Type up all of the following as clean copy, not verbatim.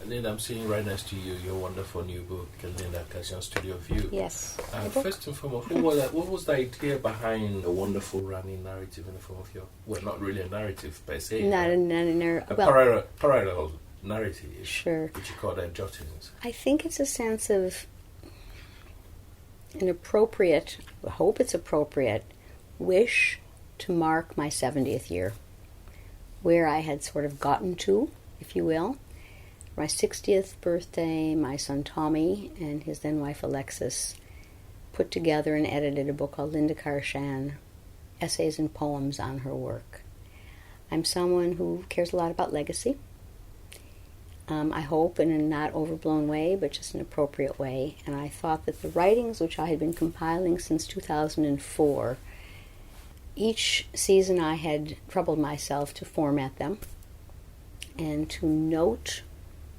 Linda, I'm sitting right next to you, your wonderful new book, Linda Karshan Studio View. Yes. First and foremost, what was the idea behind a wonderful running narrative in the form of your, well, not really a narrative per se, not a narrative, parallel narrative, sure, which you call Jottings. I think it's a sense of an appropriate, I hope it's appropriate, wish to mark my 70th year, where I had sort of gotten to, if you will. My 60th birthday, my son Tommy and his then wife Alexis put together and edited a book called Linda Karshan, Essays and Poems on Her Work. I'm someone who cares a lot about legacy. I hope in a not overblown way, but just an appropriate way. And I thought that the writings, which I had been compiling since 2004, each season I had troubled myself to format them and to note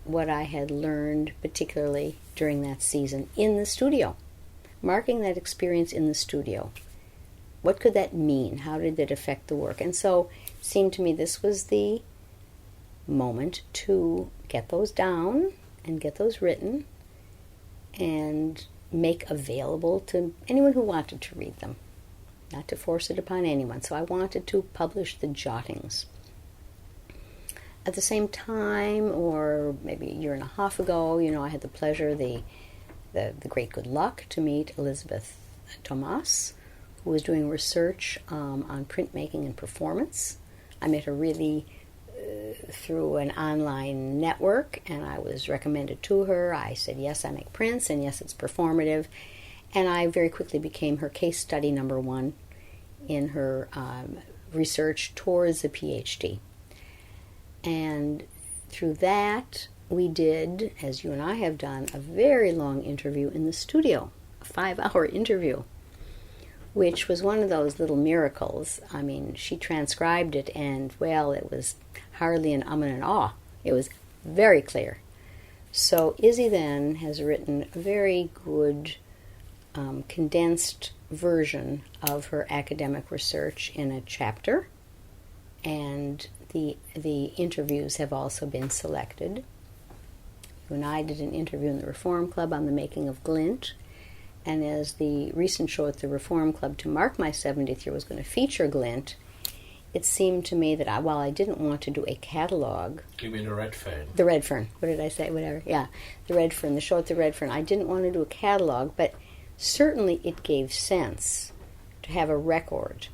what I had learned, particularly during that season in the studio, marking that experience in the studio. What could that mean? How did it affect the work? And so it seemed to me this was the moment to get those down and get those written and make available to anyone who wanted to read them, not to force it upon anyone. So I wanted to publish the Jottings. At the same time, or maybe a year and a half ago, I had the pleasure, the great good luck to meet Elizabeth Thomas, who was doing research on printmaking and performance. I met her really through an online network, and I was recommended to her. I said, yes, I make prints, and yes, it's performative. And I very quickly became her case study number one in her research towards a PhD. And through that, we did, as you and I have done, a very long interview in the studio, a 5-hour interview, which was one of those little miracles. I mean, she transcribed it, and, well, it was hardly an and an ah. It was very clear. So Izzy then has written a very good, condensed version of her academic research in a chapter, and the interviews have also been selected. You and I did an interview in the Reform Club on the making of glint, and as the recent show at the Reform Club to mark my 70th year was going to feature glint, it seemed to me that while I didn't want to do a catalogue... You mean the Redfern? The Redfern. What did I say? Whatever. Yeah, the Redfern, the show at the Redfern. I didn't want to do a catalogue, but certainly it gave sense to have a record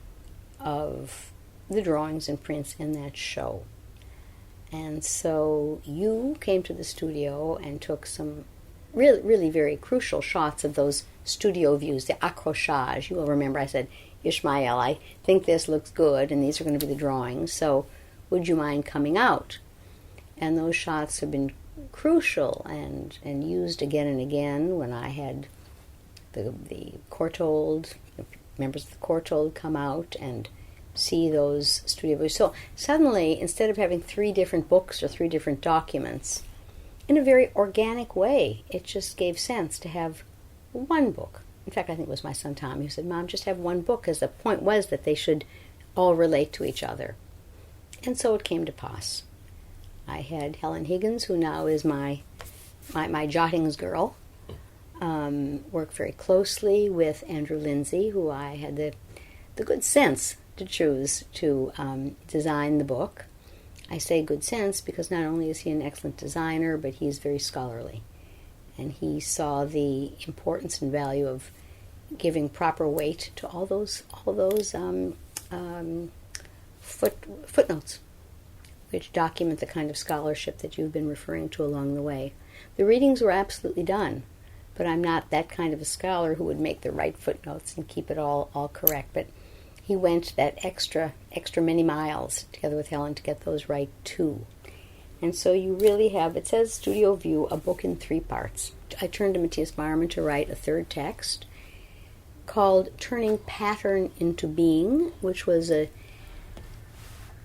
of the drawings and prints in that show. And so you came to the studio and took some really, really very crucial shots of those studio views, the accrochage. You will remember I said, Ishmael, I think this looks good, and these are going to be the drawings, so would you mind coming out? And those shots have been crucial and used again and again when I had the Courtauld, members of the Courtauld come out and see those studio views. So suddenly, instead of having 3 different books or 3 different documents, in a very organic way, it just gave sense to have one book. In fact, I think it was my son Tom who said, Mom, just have one book, because the point was that they should all relate to each other. And so it came to pass. I had Helen Higgins, who now is my Jottings girl, work very closely with Andrew Lindsay, who I had the good sense to choose to design the book. I say good sense because not only is he an excellent designer, but he's very scholarly. And he saw the importance and value of giving proper weight to all those footnotes, which document the kind of scholarship that you've been referring to along the way. The readings were absolutely done, but I'm not that kind of a scholar who would make the right footnotes and keep it all correct. But he went that extra many miles together with Helen to get those right too. And so you really have, it says Studio View, a book in 3 parts. I turned to Matthias Barman to write a 3rd text called Turning Pattern into Being, which was a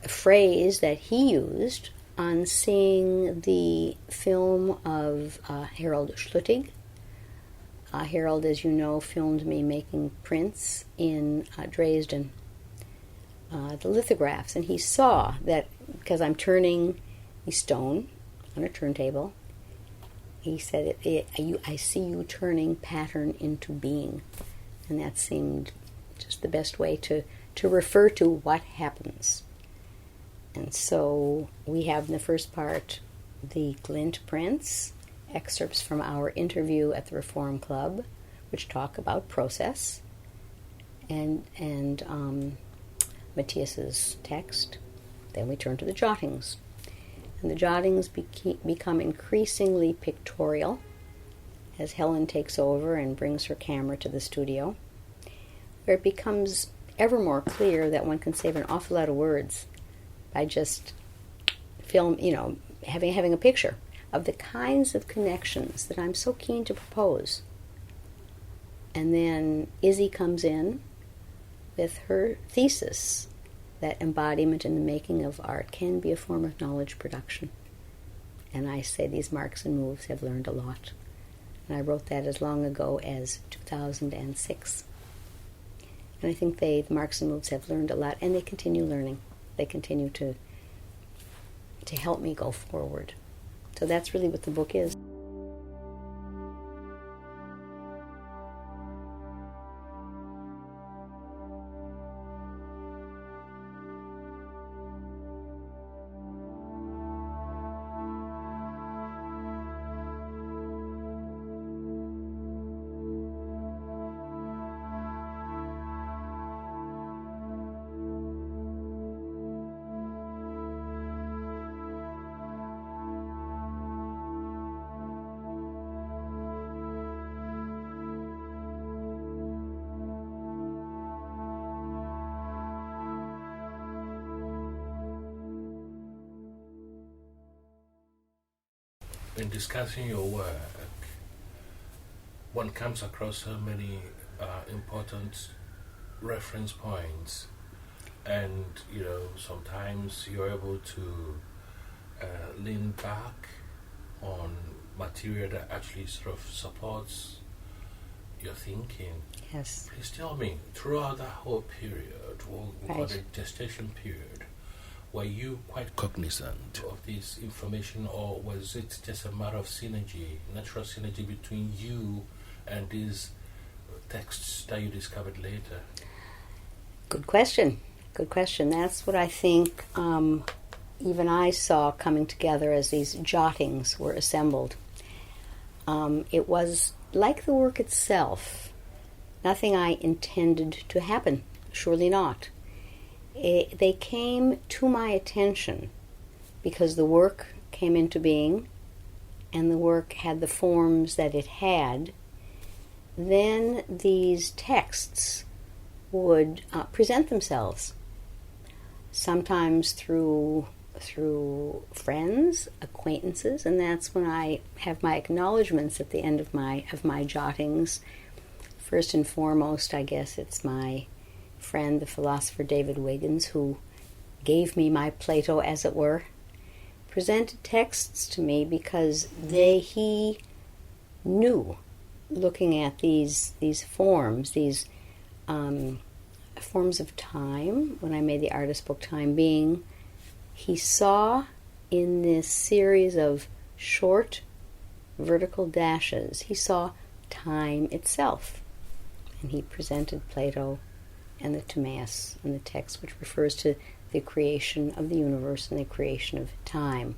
phrase that he used on seeing the film of Harold Schluttig. Harold, as you know, filmed me making prints in Dresden, the lithographs, and he saw that because I'm turning the stone on a turntable, he said, I see you turning pattern into being. And that seemed just the best way to refer to what happens. And so we have in the first part the glint prints, excerpts from our interview at the Reform Club, which talk about process, and Matthias's text. Then we turn to the jottings. And the jottings become increasingly pictorial as Helen takes over and brings her camera to the studio, where it becomes ever more clear that one can save an awful lot of words by just having a picture of the kinds of connections that I'm so keen to propose. And then Izzy comes in with her thesis that embodiment in the making of art can be a form of knowledge production. And I say these marks and moves have learned a lot. And I wrote that as long ago as 2006. And I think the marks and moves have learned a lot, and they continue learning. They continue to help me go forward. So that's really what the book is. In discussing your work, one comes across so many important reference points, and sometimes you're able to lean back on material that actually sort of supports your thinking. Yes. Please tell me, throughout that whole period, or the gestation period, were you quite cognizant of this information, or was it just a matter of synergy, natural synergy between you and these texts that you discovered later? Good question. Good question. That's what I think even I saw coming together as these jottings were assembled. It was like the work itself. Nothing I intended to happen. Surely not. They came to my attention because the work came into being and the work had the forms that it had. Then these texts would present themselves, sometimes through friends, acquaintances, and that's when I have my acknowledgments at the end of my jottings. First and foremost, I guess it's my friend, the philosopher David Wiggins, who gave me my Plato, as it were, presented texts to me because he knew, looking at these forms, these forms of time, when I made the artist book Time Being, he saw in this series of short vertical dashes, he saw time itself. And he presented Plato and the Timaeus and the text which refers to the creation of the universe and the creation of time.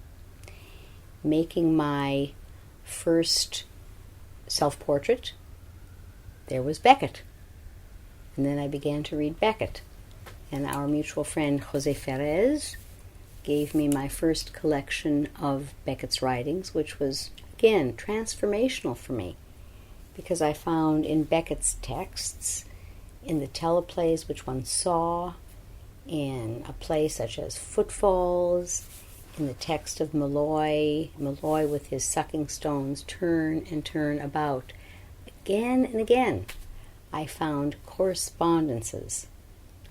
Making my first self-portrait, there was Beckett. And then I began to read Beckett. And our mutual friend Jose Ferez gave me my first collection of Beckett's writings, which was, again, transformational for me, because I found in Beckett's texts, in the teleplays which one saw, in a play such as Footfalls, in the text of Malloy with his sucking stones turn and turn about. Again and again, I found correspondences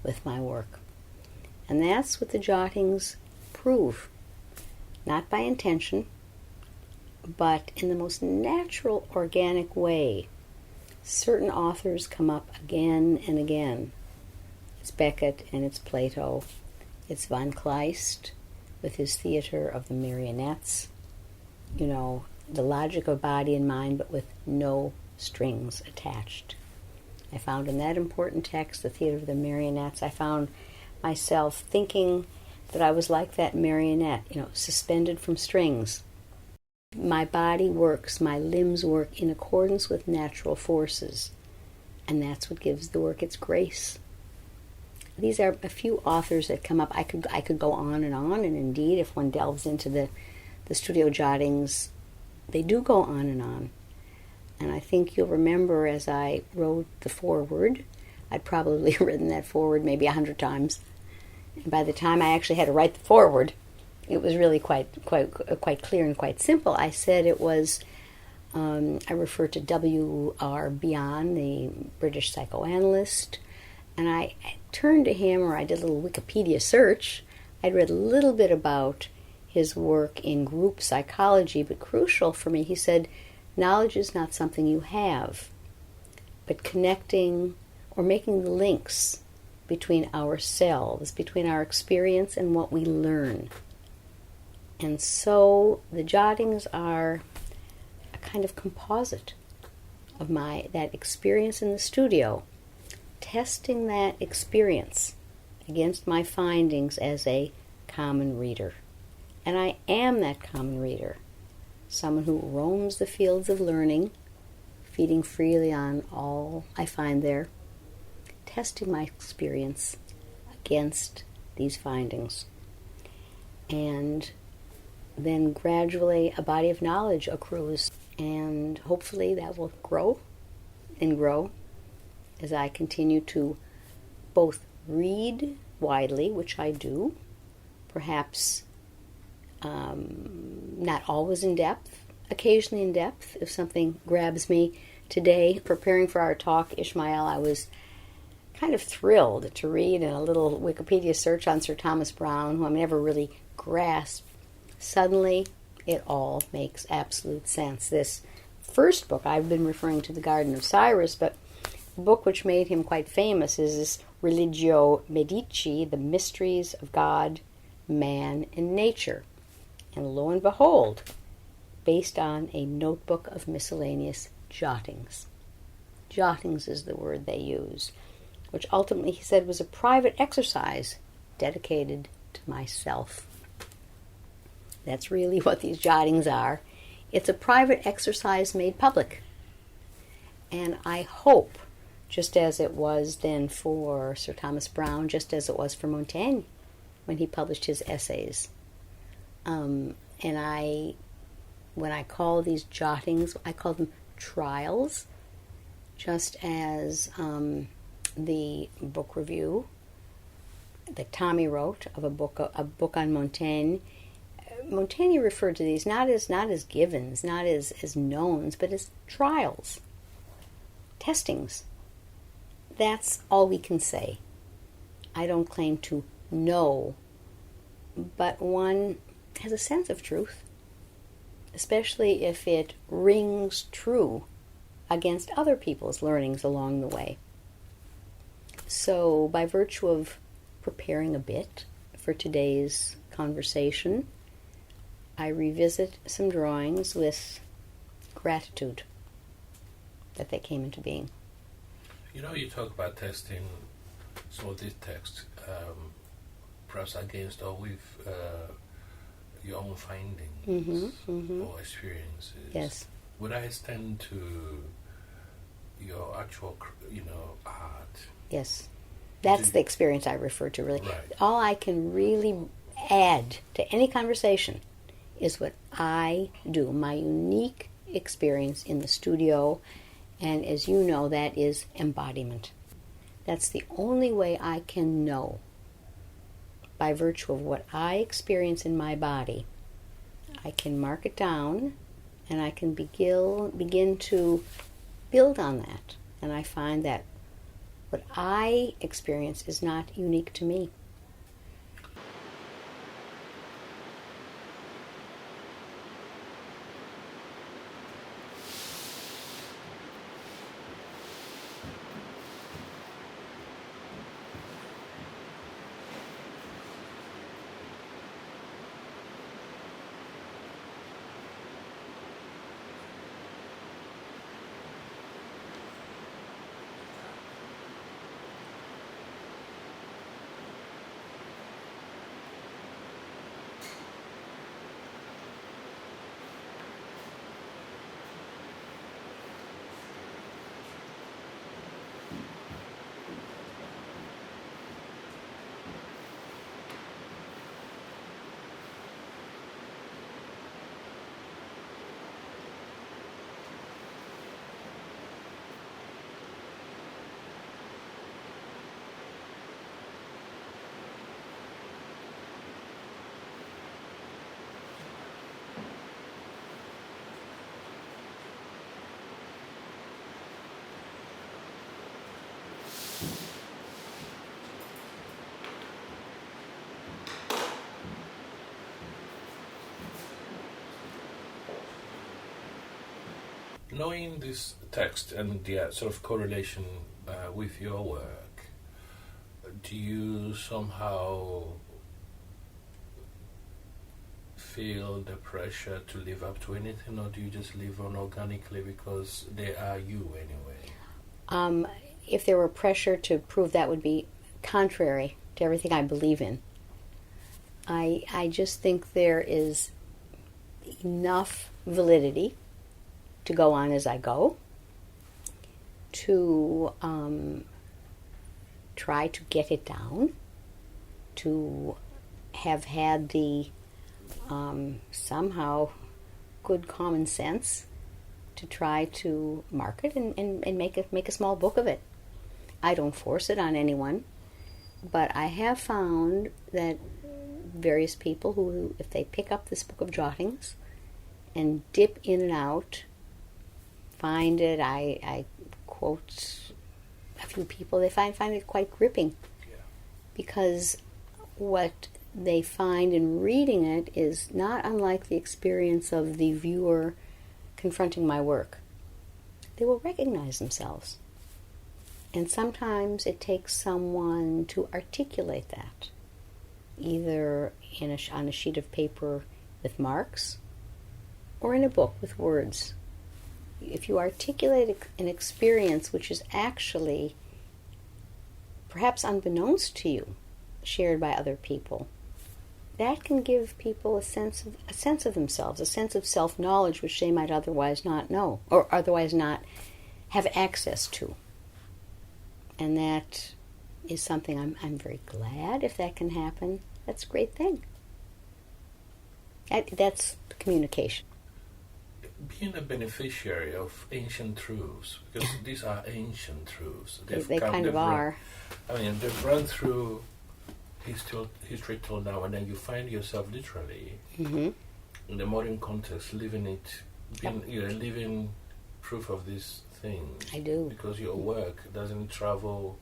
with my work. And that's what the jottings prove. Not by intention, but in the most natural, organic way. Certain authors come up again and again. It's Beckett and it's Plato. It's Von Kleist with his theater of the marionettes. the logic of body and mind, but with no strings attached. I found in that important text, The Theater of the Marionettes, I found myself thinking that I was like that marionette, suspended from strings. My body works, my limbs work in accordance with natural forces, and that's what gives the work its grace. These are a few authors that come up. I could go on, and indeed, if one delves into the studio jottings, they do go on. And I think you'll remember as I wrote the foreword, I'd probably written that foreword maybe 100 times. And by the time I actually had to write the foreword, it was really quite clear and quite simple. I said it was, I referred to W.R. Beyond, the British psychoanalyst, and I turned to him, or I did a little Wikipedia search. I'd read a little bit about his work in group psychology, but crucial for me, he said, knowledge is not something you have, but connecting or making the links between ourselves, between our experience and what we learn. And so the jottings are a kind of composite of that experience in the studio, testing that experience against my findings as a common reader. And I am that common reader, someone who roams the fields of learning, feeding freely on all I find there, testing my experience against these findings. And then gradually a body of knowledge accrues, and hopefully that will grow and grow as I continue to both read widely, which I do, perhaps not always in depth, occasionally in depth if something grabs me. Today, preparing for our talk, Ishmael, I was kind of thrilled to read in a little Wikipedia search on Sir Thomas Browne, who I never really grasped. Suddenly, it all makes absolute sense. This first book, I've been referring to The Garden of Cyrus, but the book which made him quite famous is this Religio Medici, The Mysteries of God, Man, and Nature. And lo and behold, based on a notebook of miscellaneous jottings. Jottings is the word they use, which ultimately he said was a private exercise dedicated to myself. That's really what these jottings are. It's a private exercise made public. And I hope, just as it was then for Sir Thomas Browne, just as it was for Montaigne when he published his essays. And when I call these jottings, I call them trials, just as the book review that Tommy wrote of a book on Montaigne. Montaigne referred to these not as givens, not as knowns, but as trials, testings. That's all we can say. I don't claim to know, but one has a sense of truth, especially if it rings true against other people's learnings along the way. So by virtue of preparing a bit for today's conversation, I revisit some drawings with gratitude that they came into being. You talk about testing some of these texts, perhaps against or with your own findings or experiences. Yes. Would I extend to your actual, art? Yes. That's the experience I refer to, really. Right. All I can really add to any conversation is what I do, my unique experience in the studio, and as you know, that is embodiment. That's the only way I can know, by virtue of what I experience in my body. I can mark it down, and I can begin to build on that. And I find that what I experience is not unique to me. knowing this text and the sort of correlation with your work, do you somehow feel the pressure to live up to anything, or do you just live on organically because they are you anyway? If there were pressure to prove, that would be contrary to everything I believe in. I just think there is enough validity to go on as I go, to try to get it down, to have had the somehow good common sense to try to market and make a small book of it. I don't force it on anyone, but I have found that various people who, if they pick up this book of jottings and dip in and out, find it, I quote a few people, they find it quite gripping. Yeah. Because what they find in reading it is not unlike the experience of the viewer confronting my work. They will recognize themselves. And sometimes it takes someone to articulate that, either on a sheet of paper with marks or in a book with words. If you articulate an experience which is actually, perhaps unbeknownst to you, shared by other people, that can give people a sense of themselves, a sense of self-knowledge which they might otherwise not know, or otherwise not have access to. And that is something I'm very glad if that can happen. That's a great thing. That's communication. Being a beneficiary of ancient truths, because these are ancient truths. They kind of are. They've run through history till now, and then you find yourself literally in the modern context living it, living proof of these things. I do. Because your work doesn't travel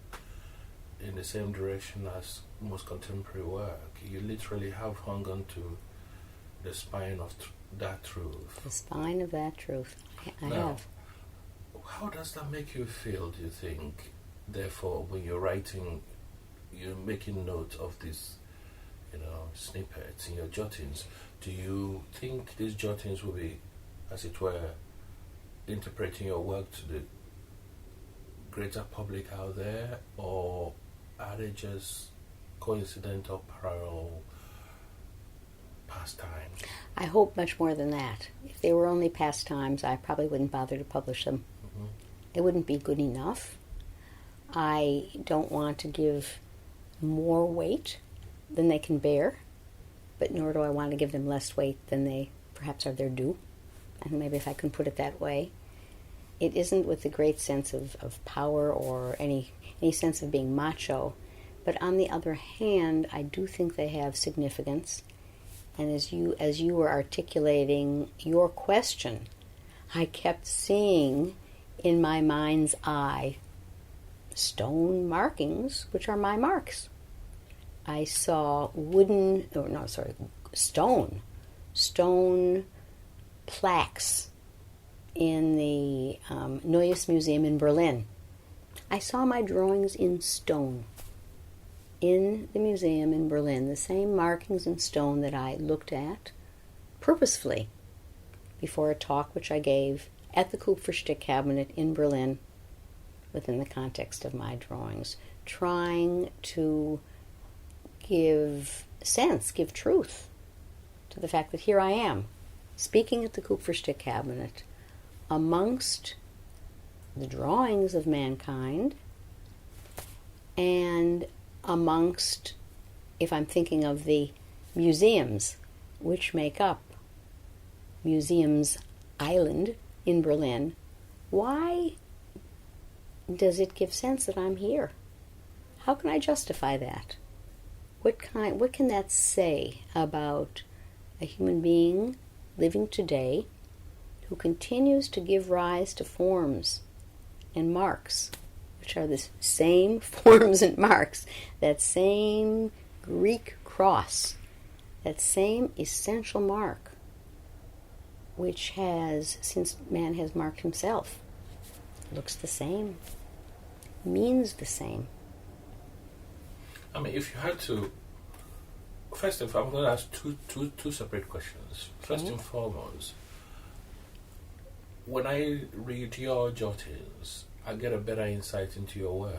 in the same direction as most contemporary work. You literally have hung on to the spine of that truth. The spine of that truth. I now, have. How does that make you feel, do you think? Therefore, when you're writing, you're making note of these, snippets in your jottings. Do you think these jottings will be, as it were, interpreting your work to the greater public out there, or are they just coincidental, parallel pastimes? I hope much more than that. If they were only pastimes, I probably wouldn't bother to publish them. Mm-hmm. It wouldn't be good enough. I don't want to give more weight than they can bear, but nor do I want to give them less weight than they perhaps are their due. And maybe if I can put it that way, it isn't with a great sense of power or any sense of being macho, but on the other hand, I do think they have significance. And as you were articulating your question, I kept seeing in my mind's eye stone markings, which are my marks. I saw stone plaques in the Neues Museum in Berlin. I saw my drawings in stone in the museum in Berlin, the same markings in stone that I looked at purposefully before a talk which I gave at the Kupferstick cabinet in Berlin within the context of my drawings, trying to give truth to the fact that here I am, speaking at the Kupferstick cabinet amongst the drawings of mankind and amongst, if I'm thinking of the museums which make up Museums Island in Berlin, why does it give sense that I'm here? How can I justify that? What can that say about a human being living today who continues to give rise to forms and marks, which are the same forms and marks, that same Greek cross, that same essential mark? which has, since man has marked himself, looks the same, means the same. I mean, if you had to, first of all, I'm going to ask two separate questions. First and foremost, when I read your jottings, I get a better insight into your work.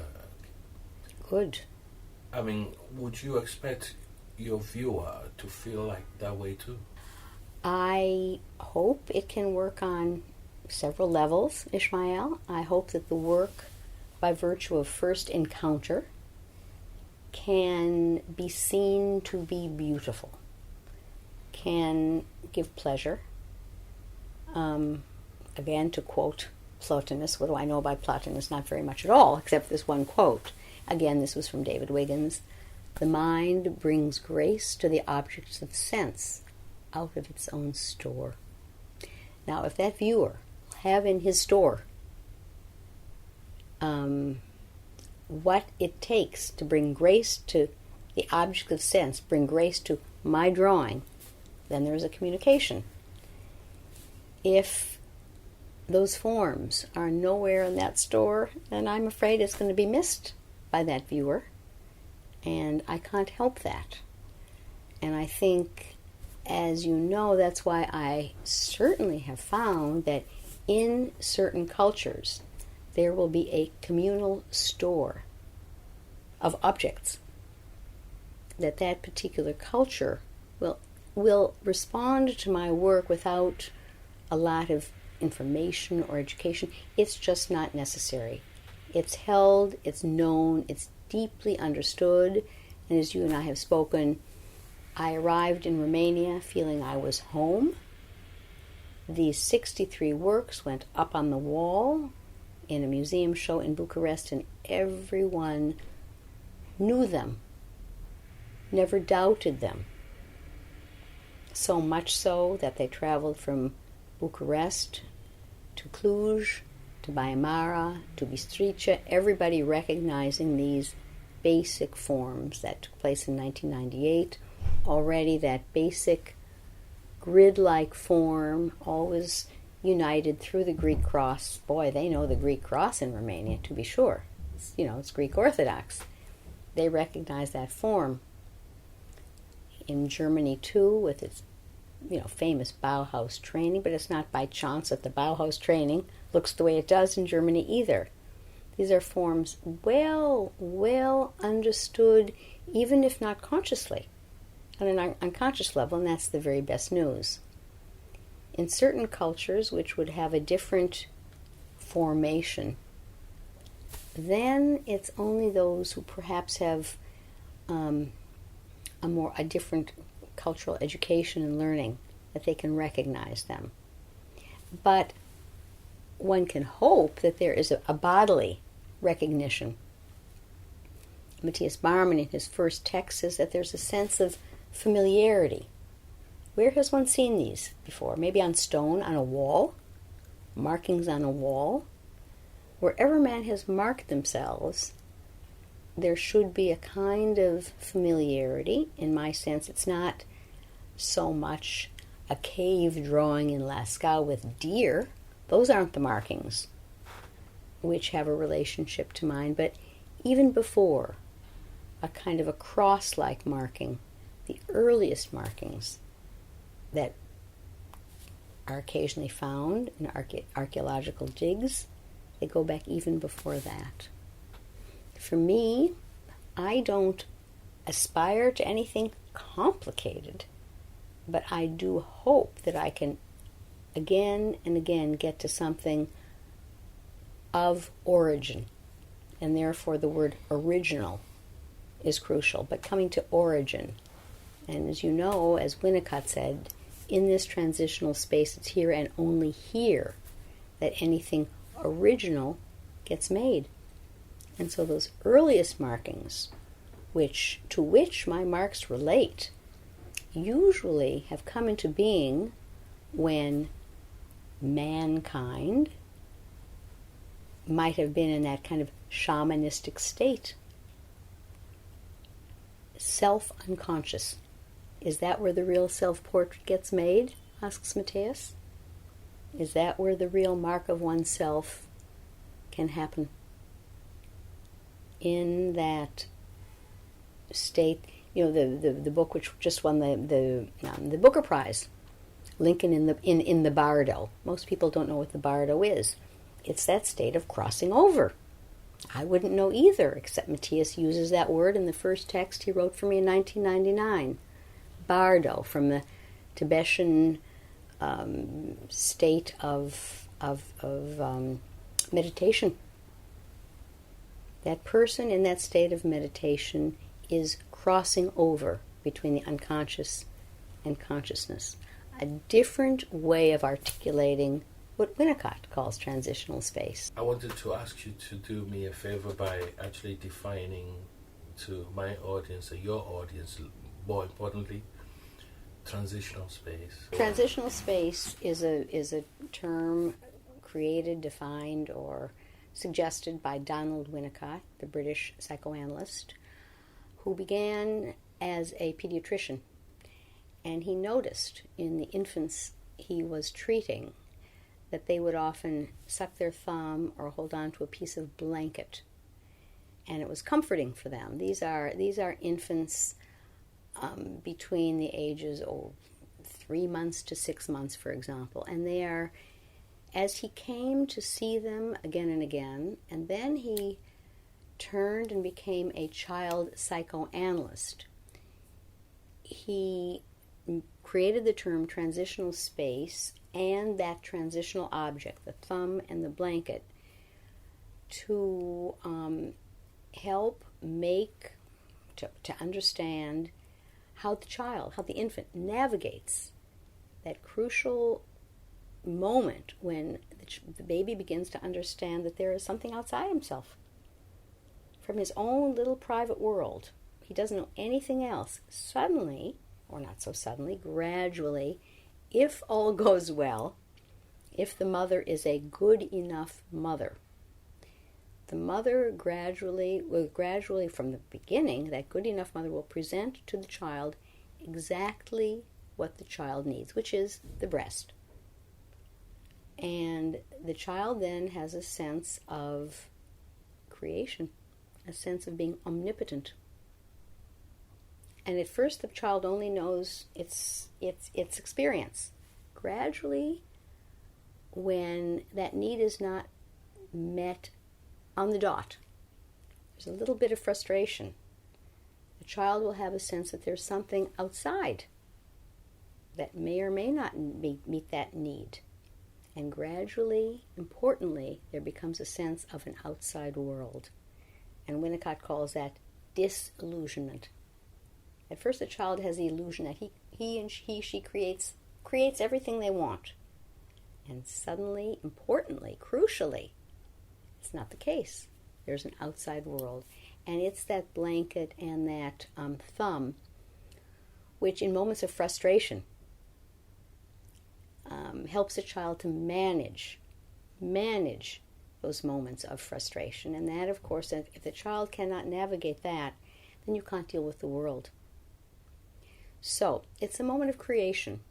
Good. I mean, would you expect your viewer to feel like that way too? I hope it can work on several levels, Ishmael. I hope that the work, by virtue of first encounter, can be seen to be beautiful, can give pleasure. Again, to quote Plotinus, what do I know about Plotinus? Not very much at all, except this one quote. Again, this was from David Wiggins. The mind brings grace to the objects of sense out of its own store. Now, if that viewer have in his store what it takes to bring grace to the object of sense, bring grace to my drawing, then there's a communication. If those forms are nowhere in that store, then I'm afraid it's going to be missed by that viewer, and I can't help that. And I think, as you know, that's why I certainly have found that in certain cultures there will be a communal store of objects, that particular culture will respond to my work without a lot of information or education. It's just not necessary. It's held, it's known, it's deeply understood, and as you and I have spoken, I arrived in Romania feeling I was home. These 63 works went up on the wall in a museum show in Bucharest, and everyone knew them, never doubted them. So much so that they traveled from Bucharest to Cluj, to Baimara, to Bistrița, everybody recognizing these basic forms that took place in 1998. Already that basic grid-like form, always united through the Greek cross. Boy, they know the Greek cross in Romania, to be sure. It's Greek Orthodox. They recognize that form. In Germany, too, with its famous Bauhaus training, but it's not by chance that the Bauhaus training looks the way it does in Germany either. These are forms well understood, even if not consciously, on an unconscious level, and that's the very best news. In certain cultures which would have a different formation, then it's only those who perhaps have a different cultural education and learning that they can recognize them. But one can hope that there is a bodily recognition. Matthias Barman, in his first text, says that there's a sense of familiarity. Where has one seen these before? Maybe on stone, on a wall, markings on a wall. Wherever man has marked themselves, there should be a kind of familiarity. In my sense, it's not so much a cave drawing in Lascaux with deer. Those aren't the markings which have a relationship to mine, but even before, a kind of a cross-like marking, the earliest markings that are occasionally found in archaeological digs, they go back even before that. For me, I don't aspire to anything complicated, but I do hope that I can again and again get to something of origin, and therefore the word original is crucial, but coming to origin. And as you know, as Winnicott said, in this transitional space, it's here and only here that anything original gets made. And so those earliest markings, to which my marks relate, usually have come into being when mankind might have been in that kind of shamanistic state. Self-unconscious. Is that where the real self-portrait gets made? Asks Matthias. Is that where the real mark of oneself can happen? In that state, the book which just won the Booker Prize, Lincoln in the Bardo. Most people don't know what the Bardo is. It's that state of crossing over. I wouldn't know either, except Matthias uses that word in the first text he wrote for me in 1999. Bardo, from the Tibetan state of meditation. That person in that state of meditation is crossing over between the unconscious and consciousness. A different way of articulating what Winnicott calls transitional space. I wanted to ask you to do me a favor by actually defining to my audience and your audience, more importantly, transitional space. Transitional space is a term created, defined, or suggested by Donald Winnicott, the British psychoanalyst, who began as a pediatrician. And he noticed in the infants he was treating that they would often suck their thumb or hold on to a piece of blanket. And it was comforting for them. These are infants between the ages of 3 months to 6 months, for example. And they are, as he came to see them again and again, and then he turned and became a child psychoanalyst, he created the term transitional space and that transitional object, the thumb and the blanket, to help to understand how the infant navigates that crucial moment when the baby begins to understand that there is something outside himself, from his own little private world. He doesn't know anything else. Suddenly, or not so suddenly, gradually, if all goes well, if the mother is a good enough mother, the mother gradually from the beginning, that good enough mother will present to the child exactly what the child needs, which is the breast. And the child then has a sense of creation, a sense of being omnipotent. And at first the child only knows its experience. Gradually, when that need is not met on the dot, there's a little bit of frustration. The child will have a sense that there's something outside that may or may not meet that need. And gradually, importantly, there becomes a sense of an outside world. And Winnicott calls that disillusionment. At first, the child has the illusion that she creates everything they want. And suddenly, importantly, crucially, it's not the case. There's an outside world. And it's that blanket and that thumb, which in moments of frustration helps a child to manage those moments of frustration. And that, of course, if the child cannot navigate that, then you can't deal with the world. So, it's a moment of creation,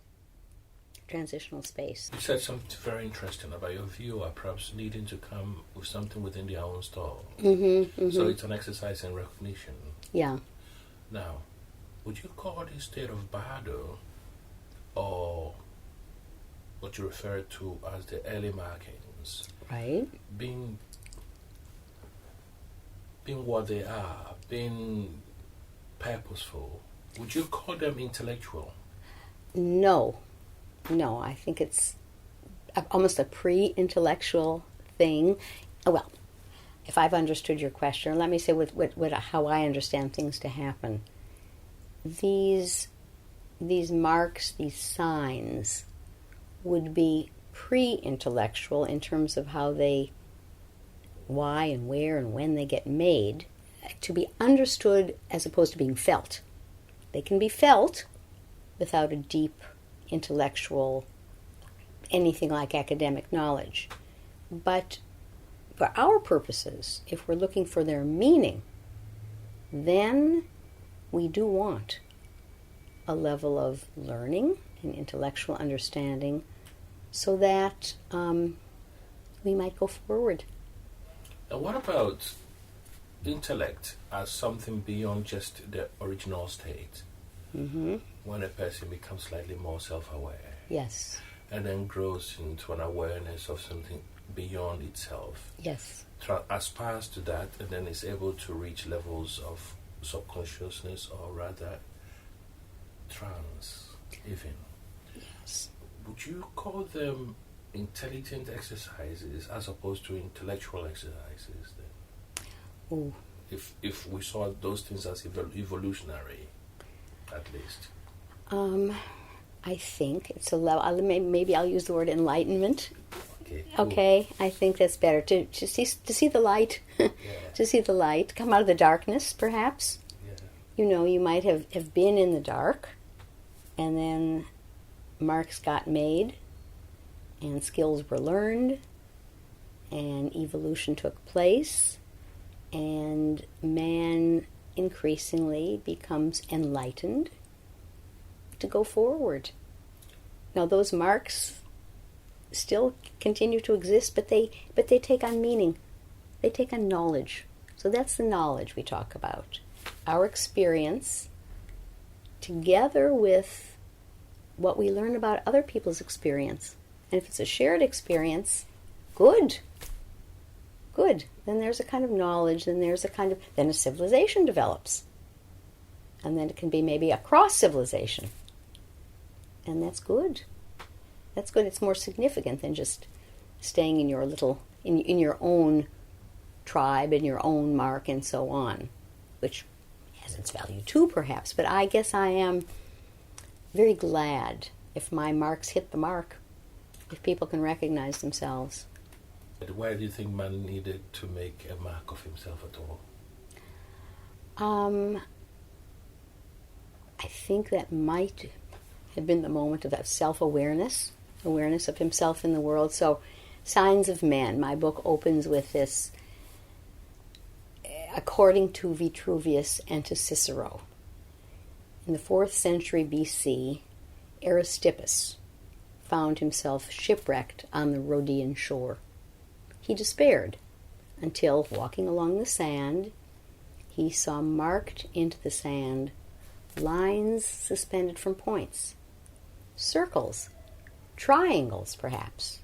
transitional space. You said something very interesting about your viewer perhaps needing to come with something within their own style. So it's an exercise in recognition. Yeah. Now, would you call this state of bardo, or what you refer to as the early markings, right, being what they are, being purposeful, would you call them intellectual? No, I think it's almost a pre-intellectual thing. Well, if I've understood your question, let me say how I understand things to happen. These marks, these signs, would be pre-intellectual in terms of why and where and when they get made, to be understood as opposed to being felt. They can be felt without a deep intellectual, anything like academic knowledge. But for our purposes, if we're looking for their meaning, then we do want a level of learning and intellectual understanding so that we might go forward. And what about intellect as something beyond just the original state? Mm-hmm. When a person becomes slightly more self-aware. Yes. And then grows into an awareness of something beyond itself. Yes. Aspires to that, and then is able to reach levels of subconsciousness, or rather trance, even. Yes. Would you call them intelligent exercises as opposed to intellectual exercises then? Oh. If we saw those things as evolutionary, at least. I think it's a level. Maybe I'll use the word enlightenment. Okay. Cool. Okay, I think that's better to see the light, Yeah. to see the light, come out of the darkness, perhaps. Yeah. You might have been in the dark, and then marks got made, and skills were learned, and evolution took place, and man increasingly becomes enlightened to go forward. Now those marks still continue to exist, but they take on meaning. They take on knowledge. So that's the knowledge we talk about. Our experience, together with what we learn about other people's experience. And if it's a shared experience, good. Good. Then there's a kind of knowledge, then a civilization develops. And then it can be maybe a cross-civilization. And that's good. That's good. It's more significant than just staying in your little, in your own tribe, in your own mark, and so on, which has its value too, perhaps. But I guess I am very glad if my marks hit the mark, if people can recognize themselves. Why do you think man needed to make a mark of himself at all? I think that might have been the moment of that self-awareness, awareness of himself in the world. So, Signs of Men, my book opens with this, according to Vitruvius and to Cicero. In the 4th century BC, Aristippus found himself shipwrecked on the Rhodian shore. He despaired until, walking along the sand, he saw marked into the sand lines suspended from points, circles, triangles perhaps.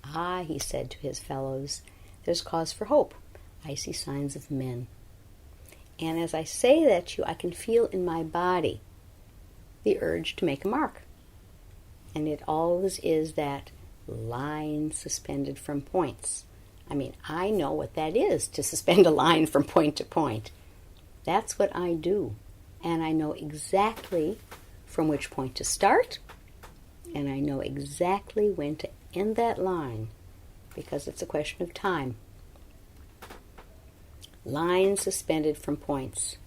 Ah, he said to his fellows, there's cause for hope. I see signs of men. And as I say that to you, I can feel in my body the urge to make a mark. And it always is that line suspended from points. I mean, I know what that is, to suspend a line from point to point. That's what I do. And I know exactly from which point to start, and I know exactly when to end that line, because it's a question of time. Lines suspended from points.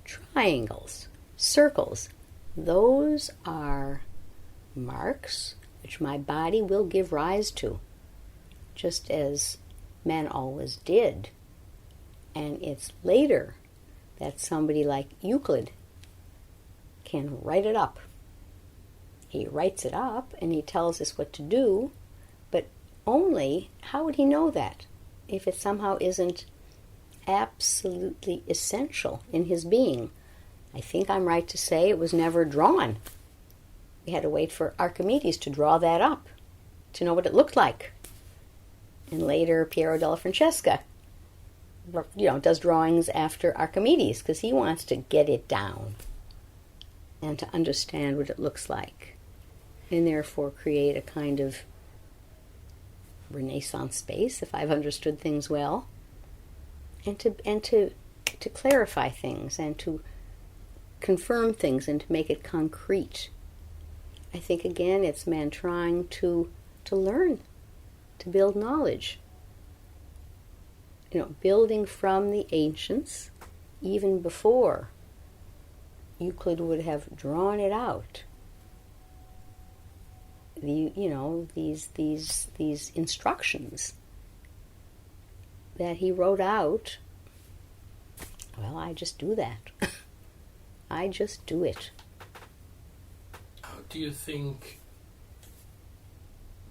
Triangles, circles, those are marks which my body will give rise to, just as men always did. And it's later that somebody like Euclid can write it up. He writes it up and he tells us what to do, but only, how would he know that if it somehow isn't absolutely essential in his being? I think I'm right to say it was never drawn. We had to wait for Archimedes to draw that up, to know what it looked like. And later, Piero della Francesca, does drawings after Archimedes, because he wants to get it down and to understand what it looks like, and therefore create a kind of Renaissance space, if I've understood things well, and to clarify things and to confirm things and to make it concrete. I think again it's man trying to learn, to build knowledge. Building from the ancients, even before Euclid would have drawn it out. These instructions that he wrote out. Well, I just do that. I just do it. How do you think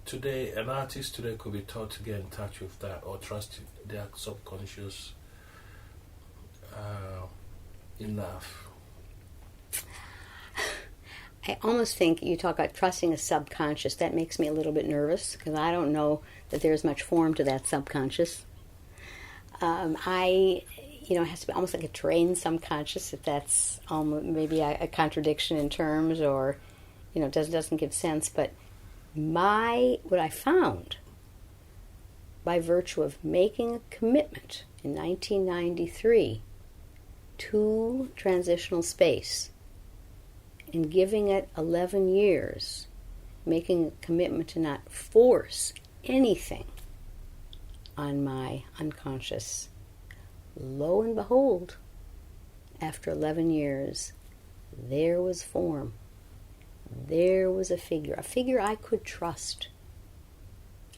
today, an artist today could be taught to get in touch with that or trust their subconscious enough? I almost think you talk about trusting a subconscious. That makes me a little bit nervous because I don't know that there's much form to that subconscious. It has to be almost like a trained subconscious, if that's maybe a contradiction in terms, or doesn't give sense. But what I found by virtue of making a commitment in 1993 to transitional space and giving it 11 years, making a commitment to not force anything on my unconscious. Lo and behold, after 11 years, there was form. There was a figure I could trust,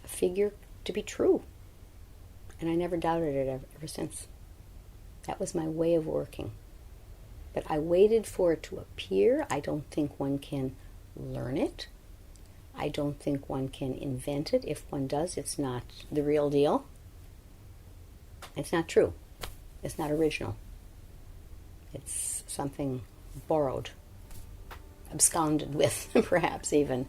a figure to be true. And I never doubted it ever since. That was my way of working. But I waited for it to appear. I don't think one can learn it. I don't think one can invent it. If one does, it's not the real deal. It's not true. It's not original. It's something borrowed, absconded with, perhaps even.